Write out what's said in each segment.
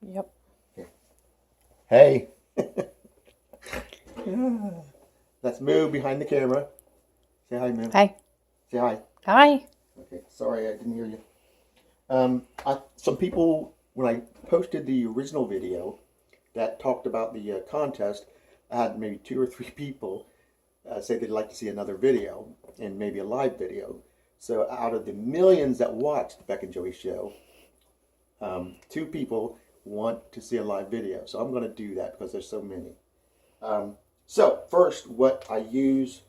Yep. Okay. Hey. That's Moo behind the camera. Say hi, Moo. Hi. Say hi. Hi. Okay. Sorry, I didn't hear you. Some people, when I posted the original video that talked about the contest, I had maybe 2 or 3 people say they'd like to see another video and maybe a live video. So out of the millions that watched the Beck and Joey Show, 2 people want to see a live video. So I'm going to do that because there's so many. So first, what I use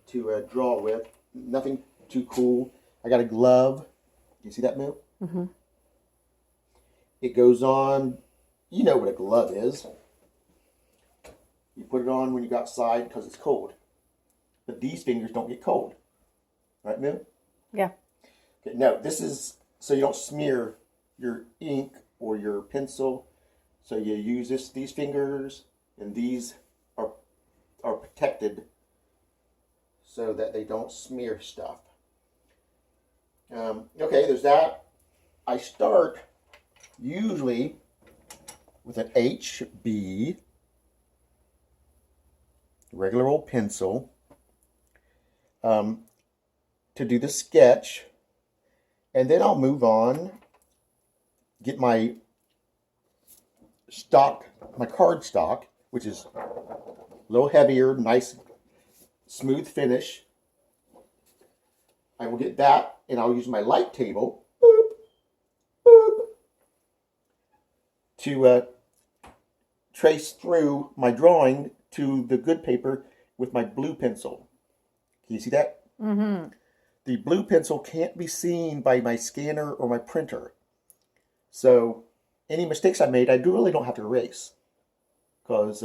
to draw with, nothing too cool. I got a glove. You see that, Moo? Mm-hmm. It goes on, you know what a glove is. You put it on when you go outside because it's cold. But these fingers don't get cold. Right, Moo? Yeah. Okay, no, this is so you don't smear your ink or your pencil. So you use these fingers, and these are protected so that they don't smear stuff. Okay, there's that. I start usually with an HB, regular old pencil, to do the sketch, and then I'll move on, get my card stock, which is a little heavier, nice, smooth finish. I will get that, and I'll use my light table, boop, boop, to trace through my drawing to the good paper with my blue pencil. Can you see that? Mm-hmm. The blue pencil can't be seen by my scanner or my printer. So any mistakes I made, I really don't have to erase because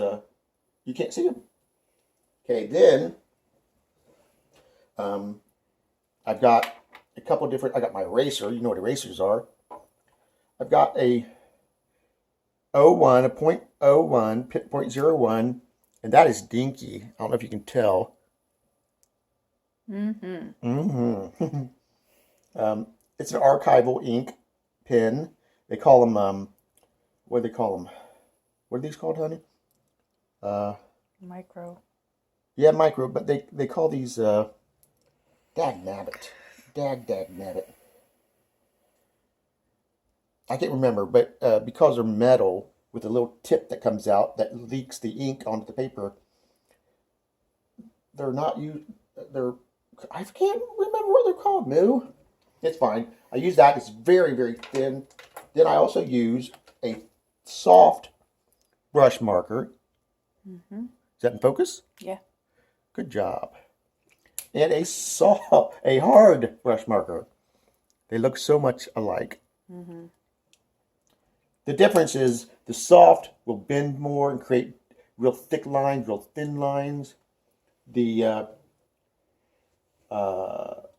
you can't see them. Okay, then I've got a couple different, I got my eraser. You know what erasers are. I've got a 01, a .01, 0.01, and that is dinky. I don't know if you can tell. Mm-hmm. Mm-hmm. It's an archival ink pen. They call them, what do they call them? What are these called, honey? Micro. Yeah, micro, but they call these, dag nabbit. Dag nabbit. I can't remember, but because they're metal with a little tip that comes out that leaks the ink onto the paper, they're not used, I can't remember what they're called, Moo. It's fine. I use that. It's very, very thin. Then I also use a soft brush marker. Mm-hmm. Is that in focus? Yeah. Good job. And a hard brush marker. They look so much alike. Mm-hmm. The difference is the soft will bend more and create real thick lines, real thin lines. The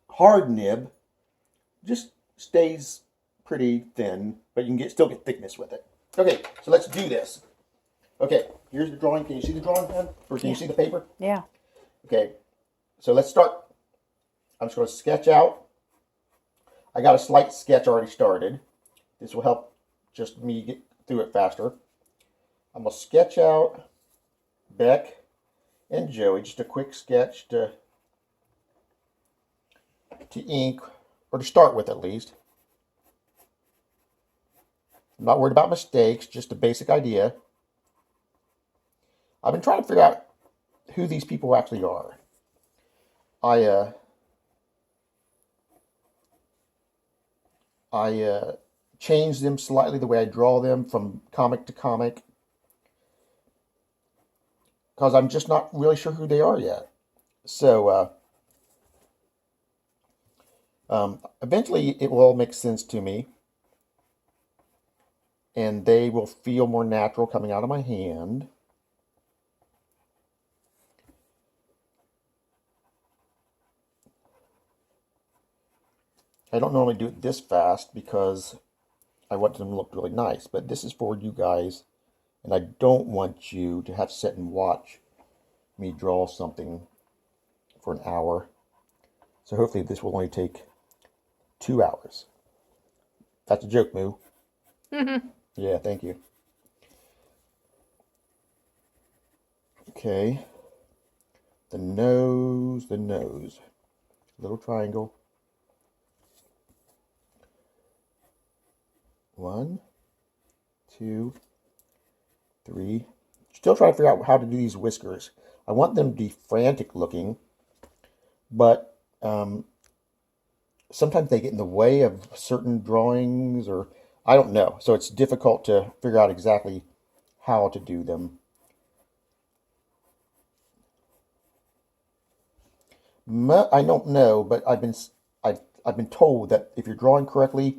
hard nib just stays pretty thin, but you can still get thickness with it. Okay, so let's do this. Okay, here's the drawing. Can you see the drawing, pen? Or can you see the paper? Yeah. Okay, so let's start. I'm just going to sketch out. I got a slight sketch already started. This will help just me get through it faster. I'm going to sketch out Beck and Joey, just a quick sketch to ink, or to start with at least. I'm not worried about mistakes, just a basic idea. I've been trying to figure out who these people actually are. I change them slightly the way I draw them from comic to comic because I'm just not really sure who they are yet. So eventually it will all make sense to me, and they will feel more natural coming out of my hand. I don't normally do it this fast because I want them to look really nice, but this is for you guys, and I don't want you to have to sit and watch me draw something for an hour. So hopefully this will only take 2 hours. That's a joke, Moo. Yeah, thank you. Okay. The nose, little triangle. 1, 2, 3. Still trying to figure out how to do these whiskers. I want them to be frantic looking, but sometimes they get in the way of certain drawings, or I don't know. So it's difficult to figure out exactly how to do them. I don't know, but I've been told that if you're drawing correctly,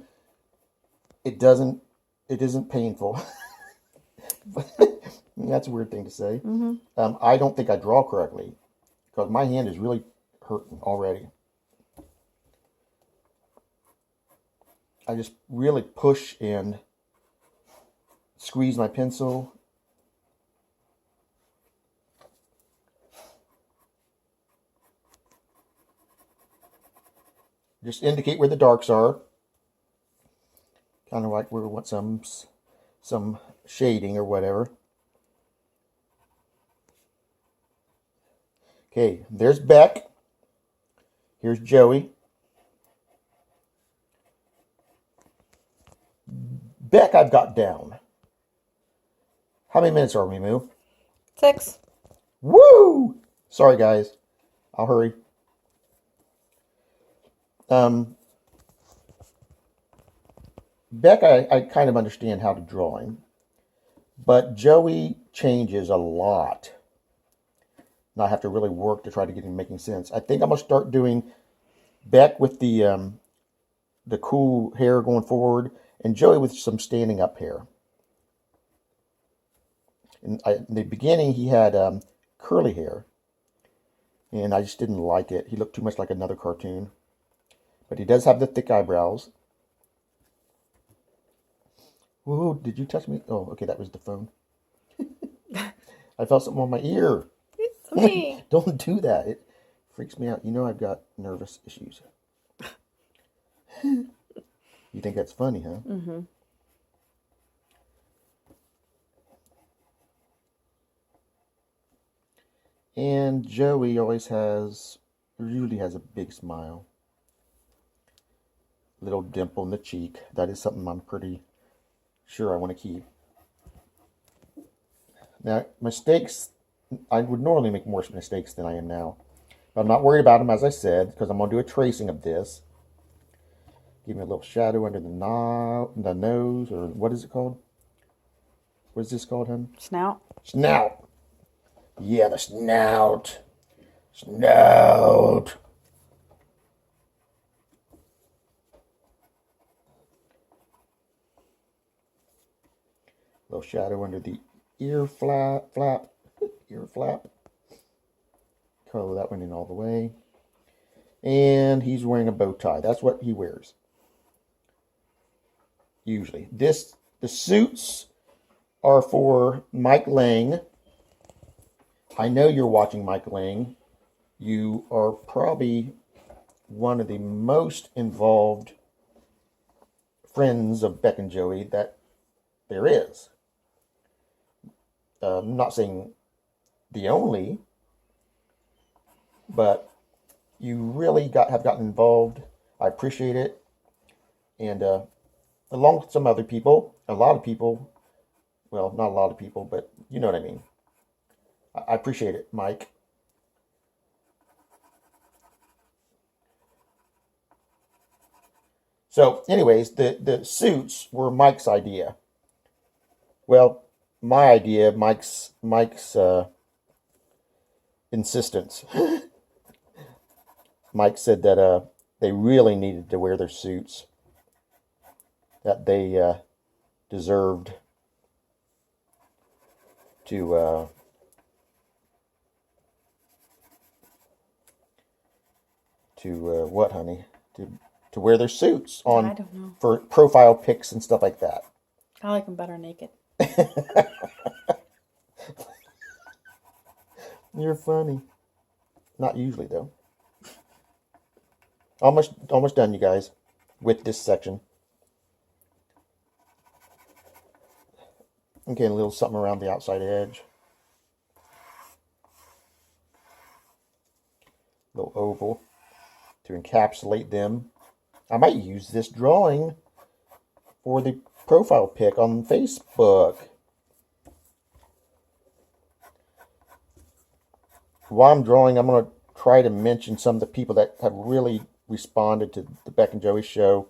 it isn't painful. That's a weird thing to say. I don't think I draw correctly because my hand is really hurting already. I just really push and squeeze my pencil. Just indicate where the darks are. Kind of like we want some shading or whatever. Okay, there's Beck. Here's Joey. Beck I've got down. How many minutes are we, Moo? 6. Woo! Sorry, guys. I'll hurry. Beck, I kind of understand how to draw him. But Joey changes a lot. And I have to really work to try to get him making sense. I think I'm going to start doing Beck with the cool hair going forward, and Joey with some standing up hair. In the beginning, he had curly hair, and I just didn't like it. He looked too much like another cartoon. But he does have the thick eyebrows. Whoa, did you touch me? Oh, okay, that was the phone. I felt something on my ear. It's okay. Don't do that. It freaks me out. You know I've got nervous issues. You think that's funny, huh? Mm-hmm. And Joey usually has a big smile. Little dimple in the cheek. That is something I'm pretty sure I want to keep. Now, mistakes, I would normally make more mistakes than I am now. But I'm not worried about them, as I said, because I'm going to do a tracing of this. Give me a little shadow under the nose, or what is it called? What is this called, hon? Snout. Snout. Yeah, the snout. Snout. Little shadow under the ear flap. Ear flap. Color that one in all the way. And he's wearing a bow tie. That's what he wears. Usually. The suits are for Mike Lang. I know you're watching Mike Lang. You are probably one of the most involved friends of Beck and Joey that there is. I'm not saying the only, but you really have gotten involved. I appreciate it. And along with some other people, a lot of people, well, not a lot of people, but you know what I mean. I appreciate it, Mike. So, anyways, the suits were Mike's idea. Well, my idea, Mike's insistence. Mike said that they really needed to wear their suits, that they deserved to what, honey? To wear their suits on, I don't know, for profile pics and stuff like that. I like them better naked. You're funny. Not usually, though. Almost done, you guys, with this section. Okay, a little something around the outside edge. A little oval to encapsulate them. I might use this drawing for the profile pic on Facebook. While I'm drawing, I'm going to try to mention some of the people that have really responded to the Beck and Joey Show.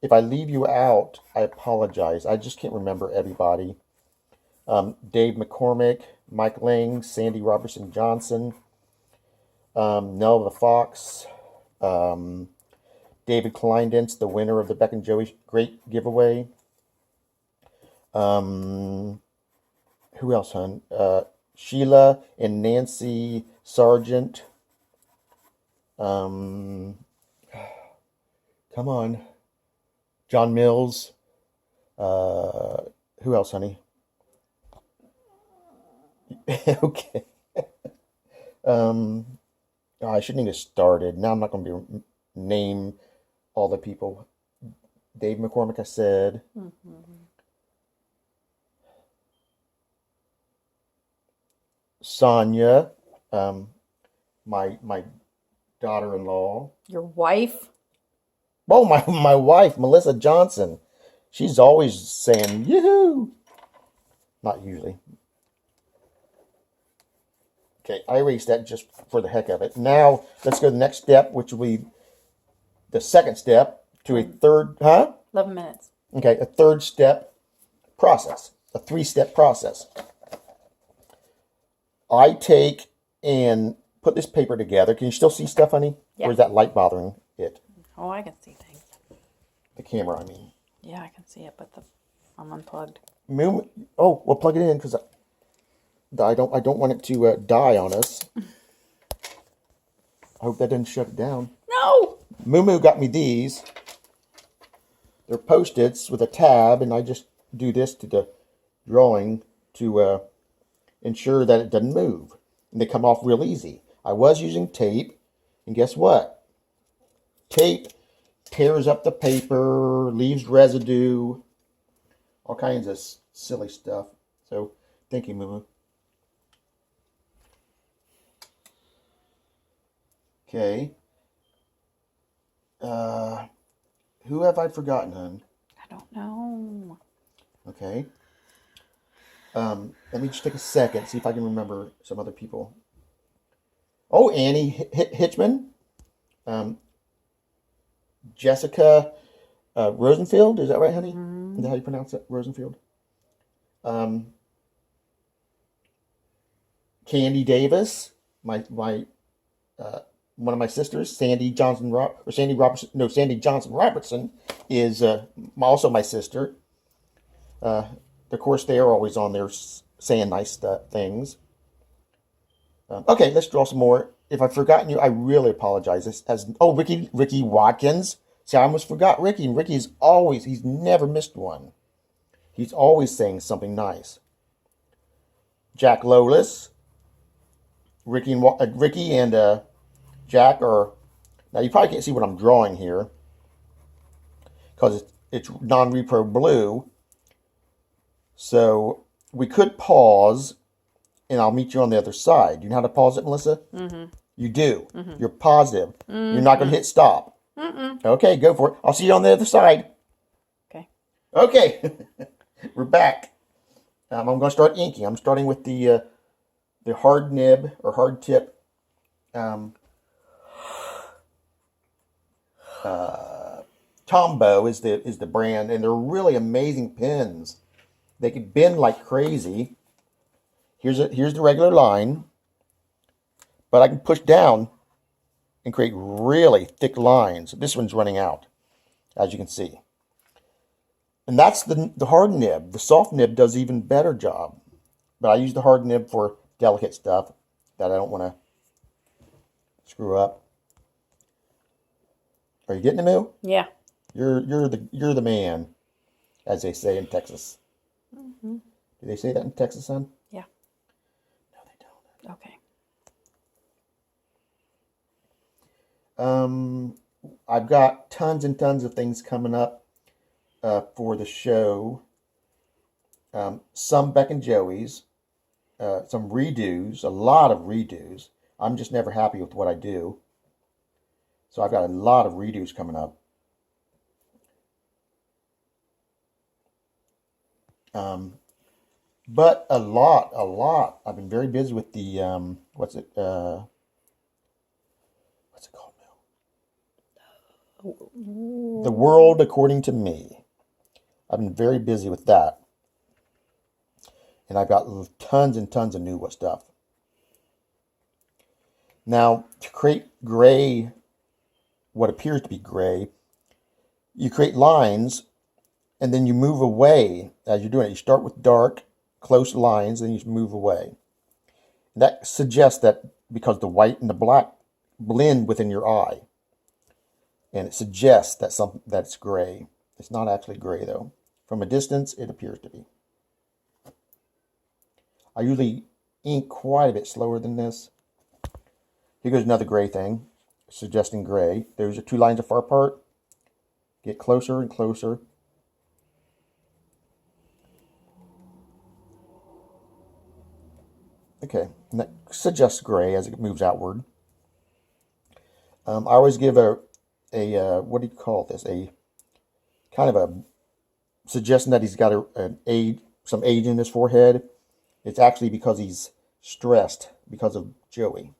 If I leave you out, I apologize. I just can't remember everybody. Dave McCormick, Mike Lang, Sandy Robertson Johnson, Nell the Fox, David Kleindens, the winner of the Beck and Joey Great Giveaway. Who else, hon? Sheila and Nancy Sargent. Come on. John Mills. Who else, honey? Okay. I shouldn't even get started. Now I'm not going to name all the people. Dave McCormick, I said. Sonia, my daughter-in-law. Your wife? Oh, my wife, Melissa Johnson. She's always saying, yoo-hoo. Not usually. Okay, I erased that just for the heck of it. Now, let's go to the next step, which will be the second step to a third, 11 minutes. Okay, a third step process, a 3-step process. I take and put this paper together. Can you still see stuff, honey? Yeah. Or is that light bothering it? Oh, I can see things. The camera, I mean. Yeah, I can see it, but I'm unplugged. Oh, we'll plug it in because I don't want it to die on us. I hope that didn't shut it down. No! Moo got me these. They're Post-its with a tab, and I just do this to the drawing to ensure that it doesn't move. And they come off real easy. I was using tape, and guess what? Tape tears up the paper, leaves residue, all kinds of silly stuff. So, thank you, Moo. Okay. Who have I forgotten, hon? I don't know. Okay. Let me just take a second, see if I can remember some other people. Oh, Annie Hitchman. Jessica Rosenfield. Is that right, honey? Mm-hmm. Is that how you pronounce it? Rosenfield. Candy Davis. One of my sisters, Sandy Johnson Robertson is also my sister. Of course, they are always on there saying nice things. Okay, let's draw some more. If I've forgotten you, I really apologize. Ricky Watkins. See, I almost forgot Ricky. And Ricky's he's never missed one. He's always saying something nice. Jack Lowless. Ricky and Jack are, now you probably can't see what I'm drawing here because it's non-repro blue. So we could pause and I'll meet you on the other side. Do you know how to pause it, Melissa? Mm-hmm. You do. Mm-hmm. You're positive. Mm-hmm. You're not going to hit stop. Mm-mm. Okay, go for it. I'll see you on the other side. Okay. Okay. We're back. I'm going to start inking. I'm starting with the hard nib or hard tip Tombow is the brand, and they're really amazing pens. They can bend like crazy. Here's the regular line, but I can push down and create really thick lines. This one's running out, as you can see. And that's the hard nib. The soft nib does even better job, but I use the hard nib for delicate stuff that I don't want to screw up. Are you getting it, Moo? Yeah. You're the man, as they say in Texas. Mm-hmm. Do they say that in Texas, son? Yeah. No, they don't. Okay. I've got tons and tons of things coming up for the show. some Beck and Joey's, some redos, a lot of redos. I'm just never happy with what I do. So I've got a lot of redos coming up. But a lot. I've been very busy with the, what's it called now? The World According to Me. I've been very busy with that. And I've got tons and tons of new stuff. Now, to create gray, what appears to be gray, you create lines and then you move away as you're doing it. You start with dark, close lines, then you move away. And that suggests that because the white and the black blend within your eye. And it suggests that it's gray. It's not actually gray though. From a distance, it appears to be. I usually ink quite a bit slower than this. Here goes another gray thing, suggesting gray. Those are two lines far apart. Get closer and closer. Okay, and that suggests gray as it moves outward. I always give a what do you call this? A kind of a suggestion that he's got some age in his forehead. It's actually because he's stressed because of Joey.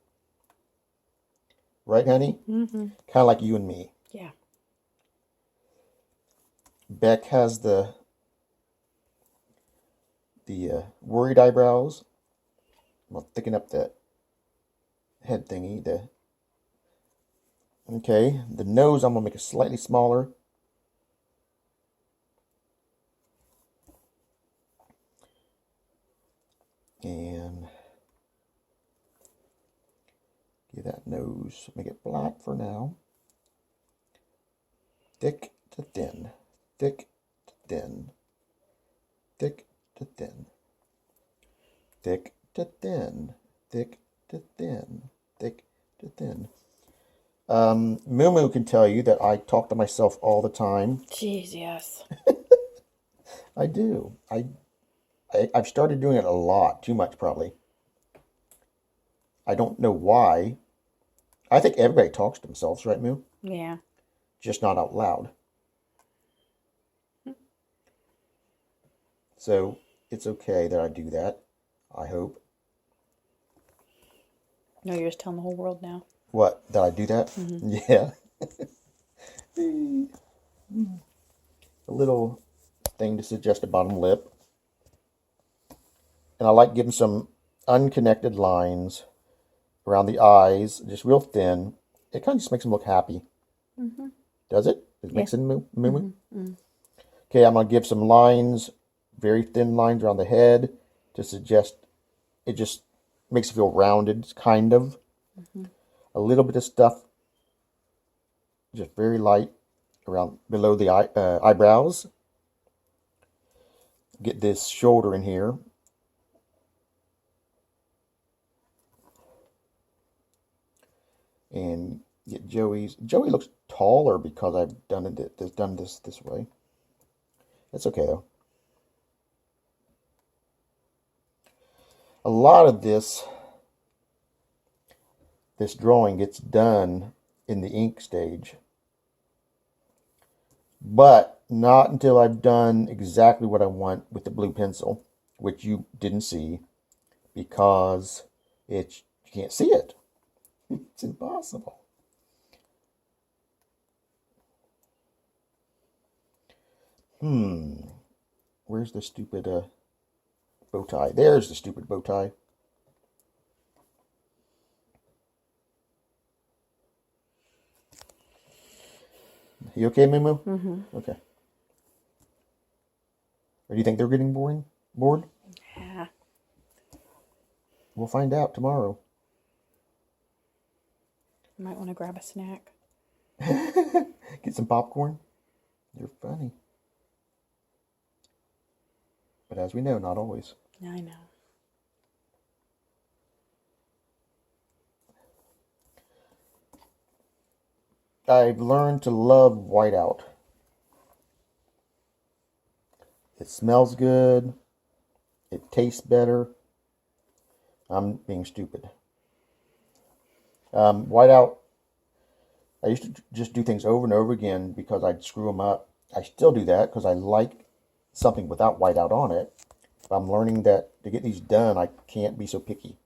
Right, honey? Mm-hmm. Kind of like you and me. Yeah. Beck has the worried eyebrows. I'm going to thicken up that head thingy. Okay, the nose I'm going to make it slightly smaller. And give that nose, make it black for now. Thick to thin, thick to thin, thick to thin, thick to thin, thick to thin, thick to thin. Moo can tell you that I talk to myself all the time. Jeez, yes. I do. I've started doing it a lot, too much probably. I don't know why. I think everybody talks to themselves, right, Moo? Yeah. Just not out loud. So it's okay that I do that, I hope. No, you're just telling the whole world now. What? That I do that? Mm-hmm. Yeah. A little thing to suggest a bottom lip. And I like giving some unconnected lines around the eyes, just real thin. It kind of just makes them look happy. Mm-hmm. Does it? It makes it moo. Mm-hmm. Okay, I'm going to give some lines, very thin lines around the head to suggest it just makes it feel rounded, kind of. Mm-hmm. A little bit of stuff, just very light, around below the eyebrows. Get this shoulder in here. And get Joey's. Joey looks taller because I've done this way. That's okay though. A lot of this drawing gets done in the ink stage, but not until I've done exactly what I want with the blue pencil, which you didn't see because you can't see it. It's impossible. Where's the stupid bow tie? There's the stupid bow tie. You okay, Moo? Mm-hmm. Okay. Or do you think they're getting bored? Yeah. We'll find out tomorrow. You might want to grab a snack. Get some popcorn. You're funny. But as we know, not always. I know. I've learned to love whiteout. It smells good. It tastes better. I'm being stupid. Whiteout, I used to just do things over and over again because I'd screw them up. I still do that because I like something without whiteout on it. But I'm learning that to get these done, I can't be so picky.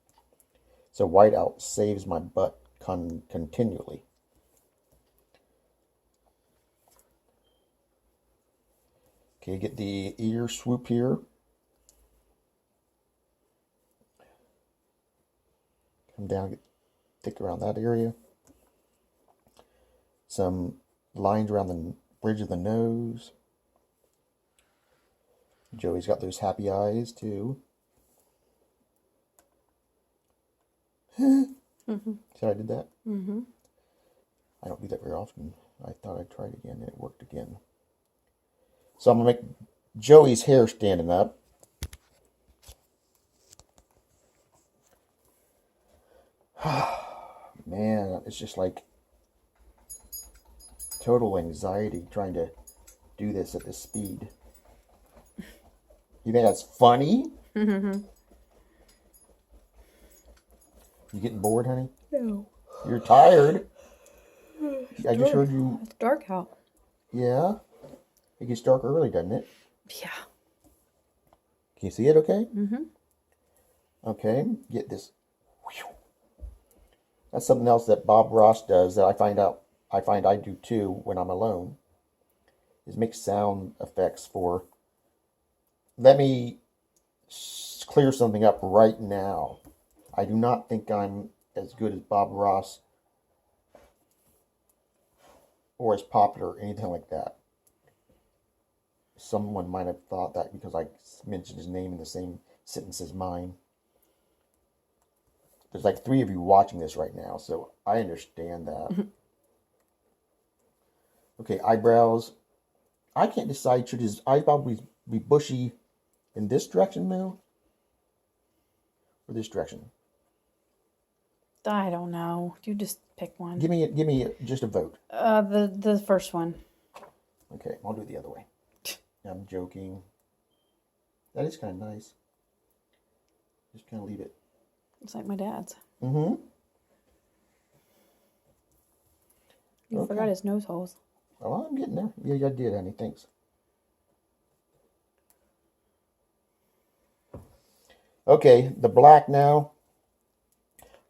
So whiteout saves my butt continually. Okay, get the ear swoop here. Come down, get thick around that area. Some lines around the bridge of the nose. Joey's got those happy eyes too. Mm-hmm. See how I did that? Mm-hmm. I don't do that very often. I thought I'd try it again and it worked again. So I'm going to make Joey's hair standing up. Man, it's just like total anxiety trying to do this at this speed. You think that's funny? Mm-hmm. You getting bored, honey? No. You're tired. I just heard you. It's dark out. Yeah. It gets dark early, doesn't it? Yeah. Can you see it okay? Mm-hmm. Okay. Get this. That's something else that Bob Ross does that I find I do too when I'm alone. Is make sound effects for. Let me clear something up right now. I do not think I'm as good as Bob Ross or as popular or anything like that. Someone might have thought that because I mentioned his name in the same sentence as mine. There's like 3 of you watching this right now, so I understand that. Okay, eyebrows. I can't decide, should his eyebrows be bushy in this direction, Moo? Or this direction? I don't know. You just pick one. Give me just a vote. The first one. Okay, I'll do it the other way. I'm joking. That is kind of nice. Just kind of leave it. It's like my dad's. Mm-hmm. You forgot his nose holes. Oh, I'm getting there. Yeah, I did, honey. Thanks. Okay, the black now.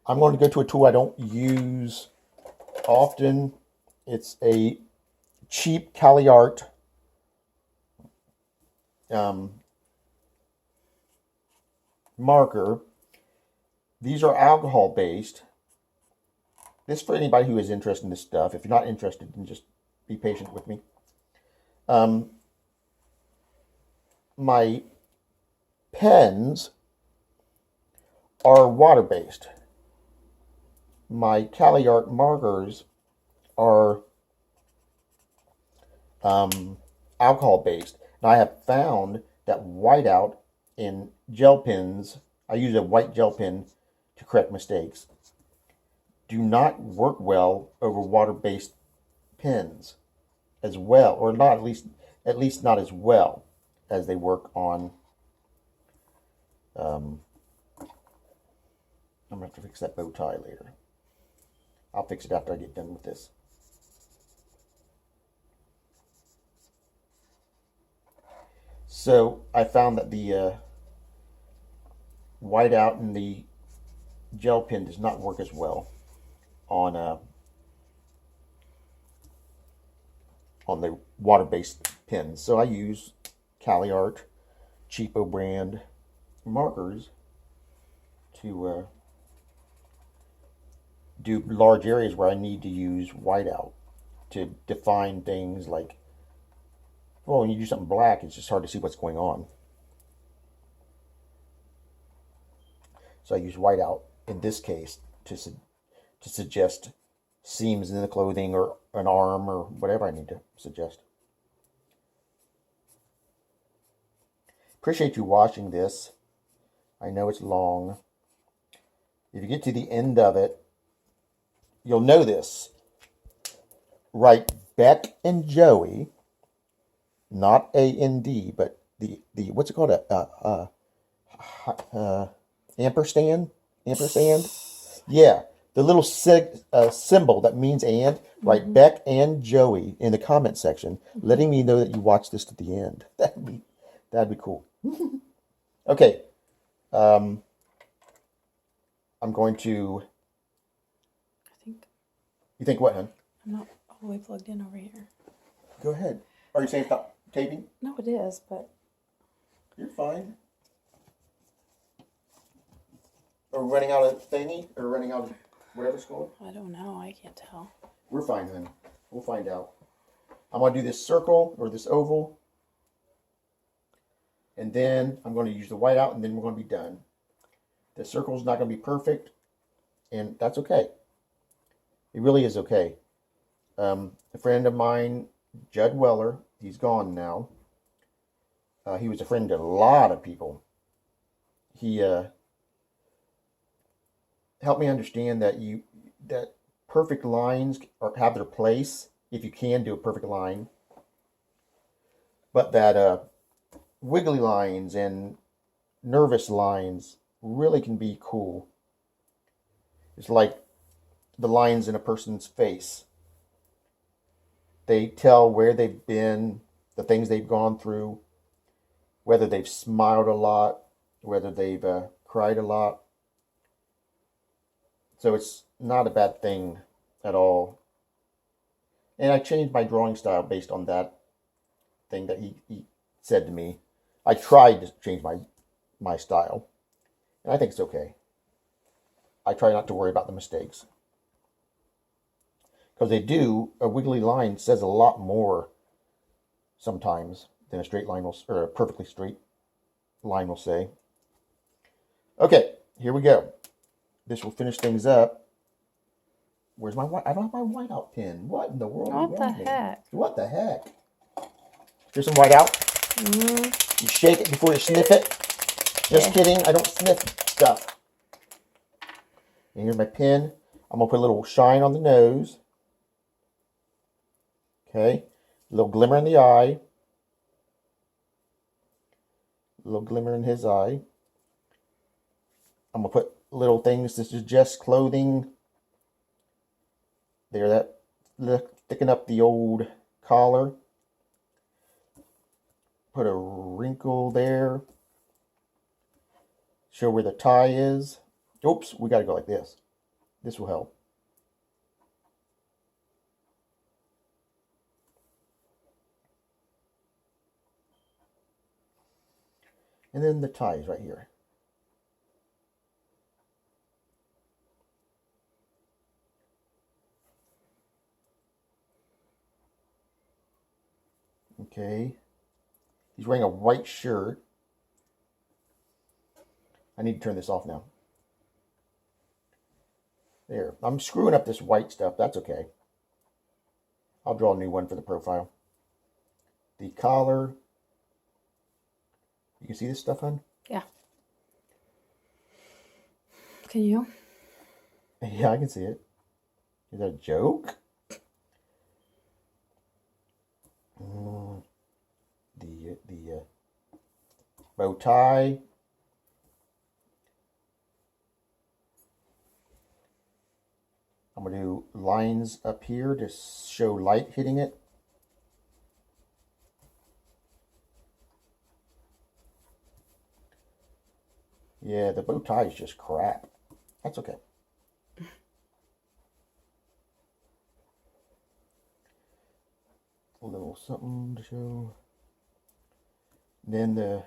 I'm going to go to a tool I don't use often. It's a cheap CaliArt marker. These are alcohol based. This is for anybody who is interested in this stuff. If you're not interested, then just be patient with me. My pens are water based. My CaliArt markers are alcohol based. And I have found that whiteout in gel pens, I use a white gel pen to correct mistakes, do not work well over water-based pens as well, or not at least not as well as they work on. I'm gonna have to fix that bow tie later. I'll fix it after I get done with this. So I found that the whiteout in the gel pen does not work as well on the water-based pens. So I use CaliArt cheapo brand markers to do large areas where I need to use whiteout to define things like, well, when you do something black, it's just hard to see what's going on. So I use whiteout in this case to suggest seams in the clothing or an arm or whatever I need to suggest. Appreciate you watching this. I know it's long. If you get to the end of it, you'll know this. Write Beck and Joey, not A-N-D, but the what's it called? ampersand. Yeah, the little symbol that means and. Write Beck and Joey in the comment section, letting me know that you watched this to the end. That'd be cool. Okay, I'm going to. I think You think what, hon? I'm not all the way plugged in over here. Go ahead. Are you saying stop taping? No, it is, but You're fine. Are we running out of thingy or running out of whatever's going? I don't know. I can't tell. We're fine then. We'll find out. I'm going to do this circle or this oval. And then I'm going to use the whiteout and then we're going to be done. The circle's not going to be perfect. And that's okay. It really is okay. A friend of mine, Judd Weller, he's gone now. He was a friend to a lot of people. He helped me understand that perfect lines have their place if you can do a perfect line, but that wiggly lines and nervous lines really can be cool. It's like the lines in a person's face. They tell where they've been, the things they've gone through, whether they've smiled a lot, whether they've cried a lot. So it's not a bad thing at all. And I changed my drawing style based on that thing that he said to me. I tried to change my style. And I think it's okay. I try not to worry about the mistakes. Because a wiggly line says a lot more sometimes than a straight line will, or a perfectly straight line will say. Okay, here we go. This will finish things up. Where's my white? I don't have my whiteout pen. What in the world? What the heck? What the heck? Here's some whiteout. You shake it before you sniff it. Just kidding. I don't sniff stuff. And here's my pen. I'm going to put a little shine on the nose. Okay. A little glimmer in the eye. A little glimmer in his eye. I'm going to put little things to suggest clothing. There, that thicken up the old collar. Put a wrinkle there. Show where the tie is. Oops, we got to go like this. This will help. And then the tie is right here. Okay. He's wearing a white shirt. I need to turn this off now. There. I'm screwing up this white stuff. That's okay. I'll draw a new one for the profile. The collar. You can see this stuff, hon? Yeah. Can you? Yeah, I can see it. Is that a joke? The bow tie. I'm going to do lines up here to show light hitting it. Yeah, the bow tie is just crap. That's okay. A little something to show. Then the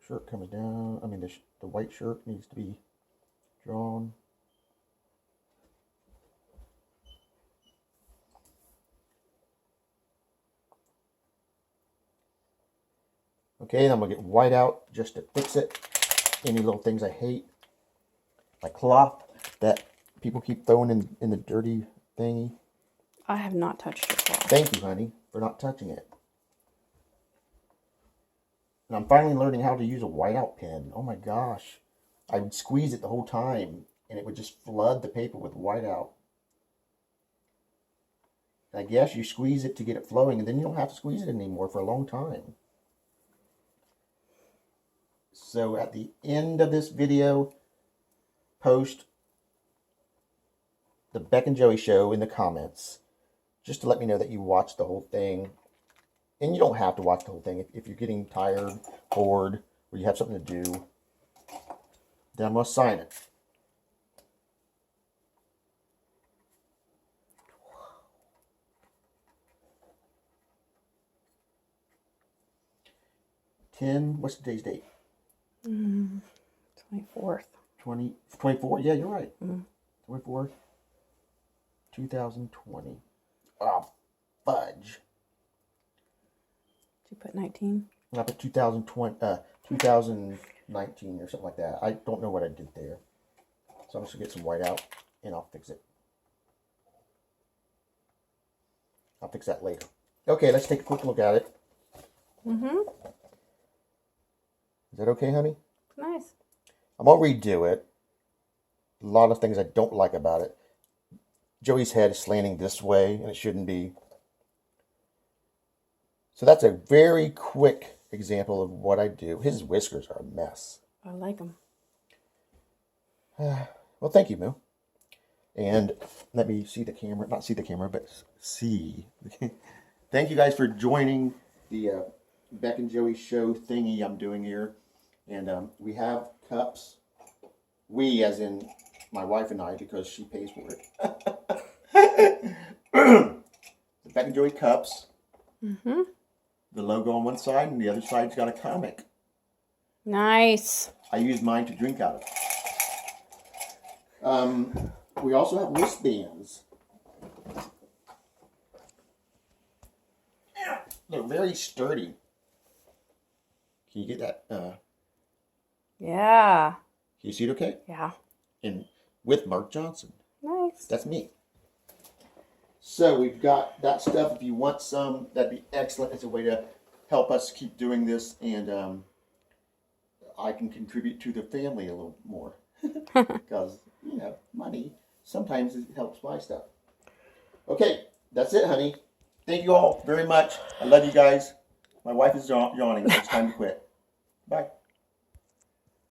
shirt comes down. I mean, the white shirt needs to be drawn. Okay, then I'm going to get white out just to fix it. Any little things I hate. Like cloth that people keep throwing in the dirty thingy. I have not touched your cloth. Thank you, honey, for not touching it. And I'm finally learning how to use a whiteout pen. Oh my gosh. I would squeeze it the whole time, and it would just flood the paper with whiteout. I guess you squeeze it to get it flowing, and then you don't have to squeeze it anymore for a long time. So at the end of this video, post the Beck and Joey Show in the comments, just to let me know that you watched the whole thing. And you don't have to watch the whole thing. If you're getting tired, bored, or you have something to do, then I'm going to sign it. What's today's date? 24th. 24? Yeah, you're right. 24th, 2020. Oh, fudge. Did you put 19? I put 2019 or something like that. I don't know what I did there. So I'm just going to get some white out and I'll fix it. I'll fix that later. Okay, let's take a quick look at it. Is that okay, honey? Nice. I'm going to redo it. A lot of things I don't like about it. Joey's head is slanting this way, and it shouldn't be. So that's a very quick example of what I do. His whiskers are a mess. I like them. Well, thank you, Moo. And let me see the camera. Not see the camera, but see. Thank you guys for joining the Beck and Joey Show thingy I'm doing here. And we have cups. We, as in my wife and I, because she pays for it. The Beck and Joey cups. The logo on one side, and the other side's got a comic. Nice. I use mine to drink out of. We also have wristbands. They're very sturdy. Can you get that? Yeah. Can you see it okay? Yeah. And with Mark Johnson. Nice. That's me. So we've got that stuff. If you want some, that'd be excellent. It's a way to help us keep doing this, and I can contribute to the family a little more. Because, money, sometimes it helps buy stuff. Okay, that's it, honey. Thank you all very much. I love you guys. My wife is yawning, so it's time to quit. Bye.